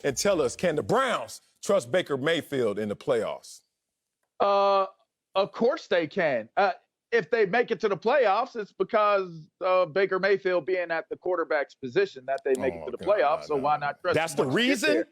and tell us, can the Browns trust Baker Mayfield in the playoffs? Of course they can. If they make it to the playoffs, it's because Baker Mayfield being at the quarterback's position that they make it to the playoffs. So why not trust him? That's the reason?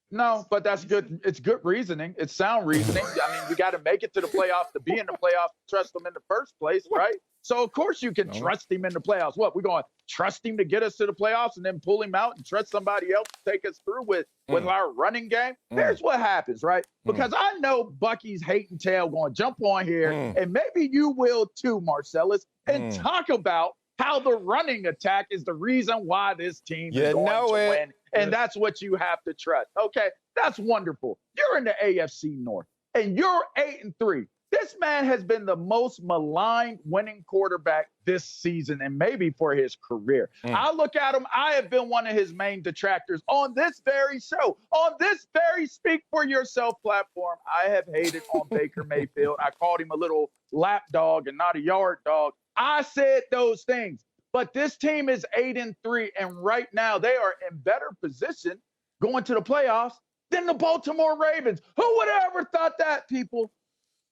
No, but that's good. It's good reasoning. It's sound reasoning. I mean, we got to make it to the playoffs to be in the playoffs, to trust them in the first place, right? So, of course, you can trust him in the playoffs. What, we're going to trust him to get us to the playoffs and then pull him out and trust somebody else to take us through with our running game? Here's what happens, right? Because I know Bucky's hating tail going to jump on here, and maybe you will too, Marcellus, and talk about how the running attack is the reason why this team is going to win. And that's what you have to trust. Okay, that's wonderful. You're in the AFC North, and you're 8-3. This man has been the most maligned winning quarterback this season and maybe for his career. I look at him. I have been one of his main detractors on this very show, on this very Speak for Yourself platform. I have hated on Baker Mayfield. I called him a little lap dog and not a yard dog. I said those things. But this team is 8-3, and right now they are in better position going to the playoffs than the Baltimore Ravens. Who would have ever thought that, people?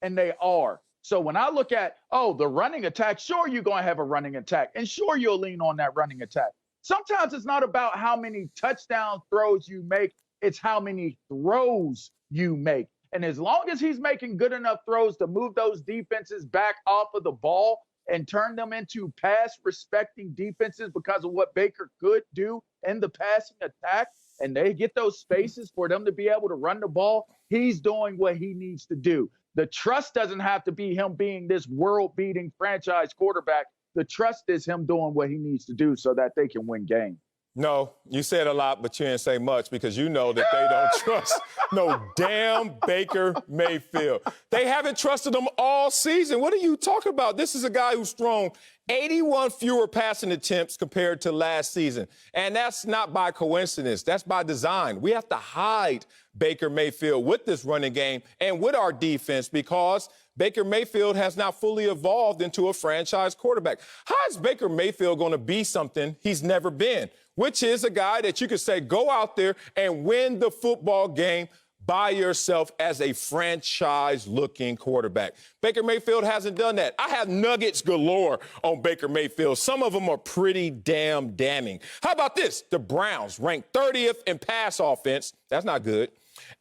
And they are. So when I look at, the running attack, sure, you're going to have a running attack, and sure, you'll lean on that running attack. Sometimes it's not about how many touchdown throws you make, it's how many throws you make. And as long as he's making good enough throws to move those defenses back off of the ball and turn them into pass-respecting defenses because of what Baker could do in the passing attack, and they get those spaces for them to be able to run the ball, he's doing what he needs to do. The trust doesn't have to be him being this world-beating franchise quarterback. The trust is him doing what he needs to do so that they can win games. No, you said a lot, but you didn't say much because you know that they don't trust no damn Baker Mayfield. They haven't trusted him all season. What are you talking about? This is a guy who's thrown 81 fewer passing attempts compared to last season. And that's not by coincidence. That's by design. We have to hide Baker Mayfield with this running game and with our defense because Baker Mayfield has not fully evolved into a franchise quarterback. How is Baker Mayfield going to be something he's never been, which is a guy that you could say, go out there and win the football game by yourself as a franchise-looking quarterback? Baker Mayfield hasn't done that. I have nuggets galore on Baker Mayfield. Some of them are pretty damn damning. How about this? The Browns ranked 30th in pass offense. That's not good.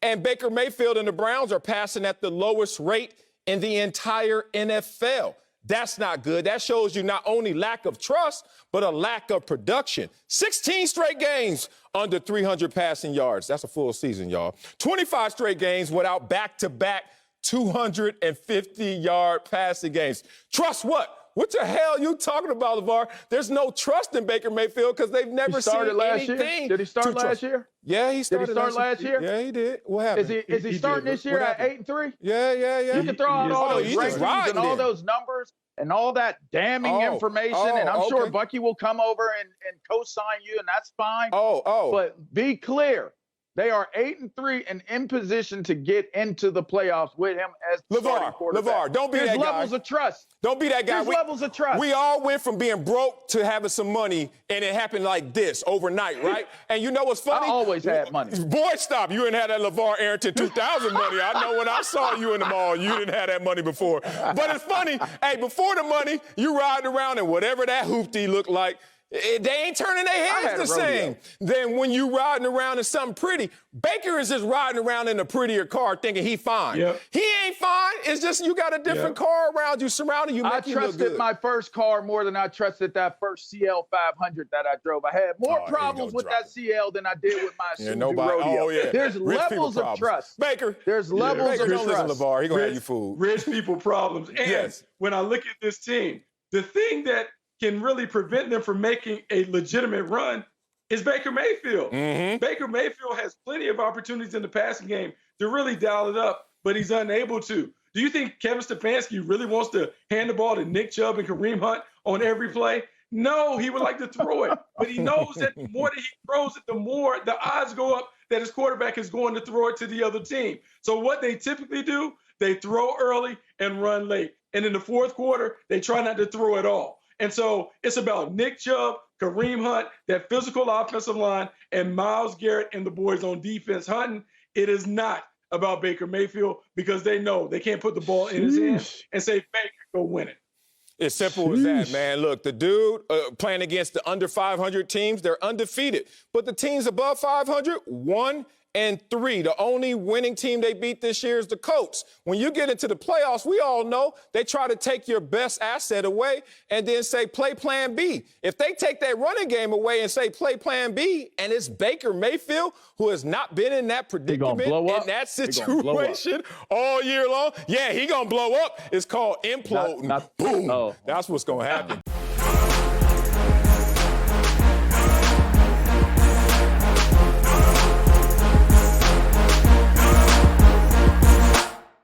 And Baker Mayfield and the Browns are passing at the lowest rate in the entire NFL. That's not good. That shows you not only lack of trust, but a lack of production. 16 straight games under 300 passing yards. That's a full season, y'all. 25 straight games without back-to-back 250-yard passing games. Trust what? What the hell are you talking about, LaVar? There's no trust in Baker Mayfield because they've never seen anything. Did he start last year? Yeah, he started. Did he start last year? Yeah, he did. What happened? Is he starting this year at 8-3? Yeah. You can throw out all those rankings and all those numbers and all that damning information, and I'm sure Bucky will come over and co-sign you, and that's fine. But be clear. They are 8-3 and in position to get into the playoffs with him as the starting quarterback. LaVar, don't be that guy. There's levels of trust. Don't be that guy. There's levels of trust. We all went from being broke to having some money, and it happened like this overnight, right? And you know what's funny? I always had money. Boy, stop. You didn't have that LaVar Arrington 2000 money. I know when I saw you in the mall, you didn't have that money before. But it's funny. Hey, before the money, you riding around in whatever that hoopty looked like. They ain't turning their heads the same. Then when you riding around in something pretty, Baker is just riding around in a prettier car thinking he fine. He ain't fine. It's just you got a different car around you, surrounding you. I trusted my first car more than I trusted that first CL 500 that I drove. I had more problems with that CL than I did with my Subaru Rodeo. There's levels of trust. Baker. There's levels of trust. Listen, LaVar, he gonna have you fooled. Rich people problems. And when I look at this team, the thing that can really prevent them from making a legitimate run is Baker Mayfield. Baker Mayfield has plenty of opportunities in the passing game to really dial it up, but he's unable to. Do you think Kevin Stefanski really wants to hand the ball to Nick Chubb and Kareem Hunt on every play? No, he would like to throw it, but he knows that the more that he throws it, the more the odds go up that his quarterback is going to throw it to the other team. So what they typically do, they throw early and run late. And in the fourth quarter, they try not to throw at all. And so it's about Nick Chubb Kareem Hunt, that physical offensive line, and Myles Garrett and the boys on defense hunting. It is not about Baker Mayfield because they know they can't put the ball in his hands and say, Baker, go win it. It's simple as that, man. Look, the dude playing against the under 500 teams, they're undefeated. But the teams above 500, 1-3. The only winning team they beat this year is the Colts. When you get into the playoffs, we all know they try to take your best asset away and then say, play plan B. If they take that running game away and say, play plan B, and it's Baker Mayfield, who has not been in that predicament, in that situation all year long, yeah, he gonna blow up. It's called imploding. Boom. That's what's gonna happen.